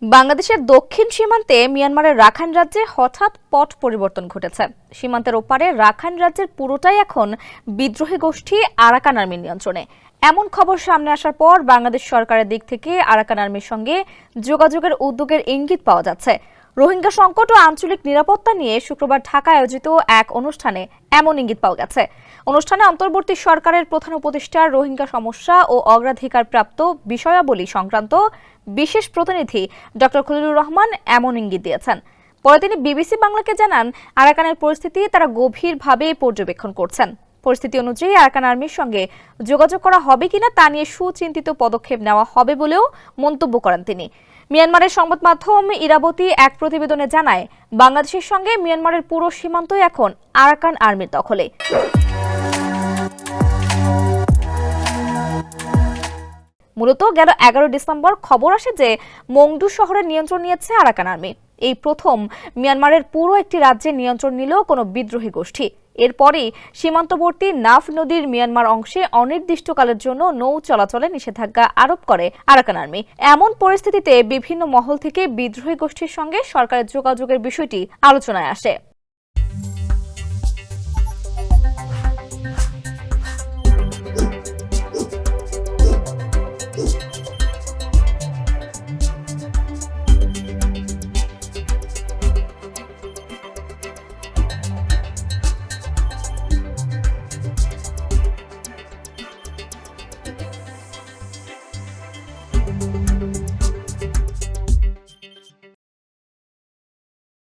বাংলাদেশের দক্ষিণ সীমান্তে মিয়ানমারের রাখাইন রাজ্যে হঠাৎ পট পরিবর্তন ঘটেছে। সীমান্তের ওপারে রাখাইন রাজ্যের পুরোটাই এখন বিদ্রোহী গোষ্ঠী আরাকান আর্মির নিয়ন্ত্রণে। এমন খবর সামনে আসার পর বাংলাদেশ সরকারের দিক থেকে আরাকান আর্মির সঙ্গে যোগাযোগের উদ্যোগের ইঙ্গিত পাওয়া যাচ্ছে। রোহিঙ্গা সংকট ও আঞ্চলিক নিরাপত্তা নিয়ে শুক্রবার ঢাকায় আয়োজিত এক অনুষ্ঠানে এমন ইঙ্গিত পাওয়া গেছে। অনুষ্ঠানে অন্তর্বর্তী সরকারের প্রধান উপদেষ্টা রোহিঙ্গা সমস্যা ও অগ্রাধিকার প্রাপ্ত বিষয়াবলী সংক্রান্ত বিশেষ প্রতিনিধি ডক্টর খলিলুর রহমান এমন ইঙ্গিত দিয়েছেন। পরে তিনি বিবিসি বাংলাকে জানান, আরাকানের পরিস্থিতি তারা গভীরভাবে পর্যবেক্ষণ করছেন। পরিস্থিতি অনুযায়ী আরাকান আর্মির সঙ্গে যোগাযোগ করা হবে কিনা তা নিয়ে সুচিন্তিত পদক্ষেপ নেওয়া হবে বলেও মন্তব্য করেন তিনি। মিয়ানমারের সংবাদ মাধ্যম ইরাবতী এক প্রতিবেদনে জানায়, বাংলাদেশের সঙ্গে মিয়ানমারের পুরো সীমান্তই এখন আরাকান আর্মির দখলে। মূলত গেল 11 ডিসেম্বর খবর আসে যে মংডু শহরের নিয়ন্ত্রণ নিয়েছে আরাকান আর্মি। এই প্রথম মিয়ানমারের পুরো একটি রাজ্যের নিয়ন্ত্রণ নিল কোনো বিদ্রোহী গোষ্ঠী। এরপরই সীমান্তবর্তী নাফ নদীর মিয়ানমার অংশে অনির্দিষ্টকালের জন্য নৌ চলাচলে নিষেধাজ্ঞা আরোপ করে আরাকান আর্মি। এমন পরিস্থিতিতে বিভিন্ন মহল থেকে বিদ্রোহী গোষ্ঠীর সঙ্গে সরকারের যোগাযোগের বিষয়টি আলোচনায় আসে।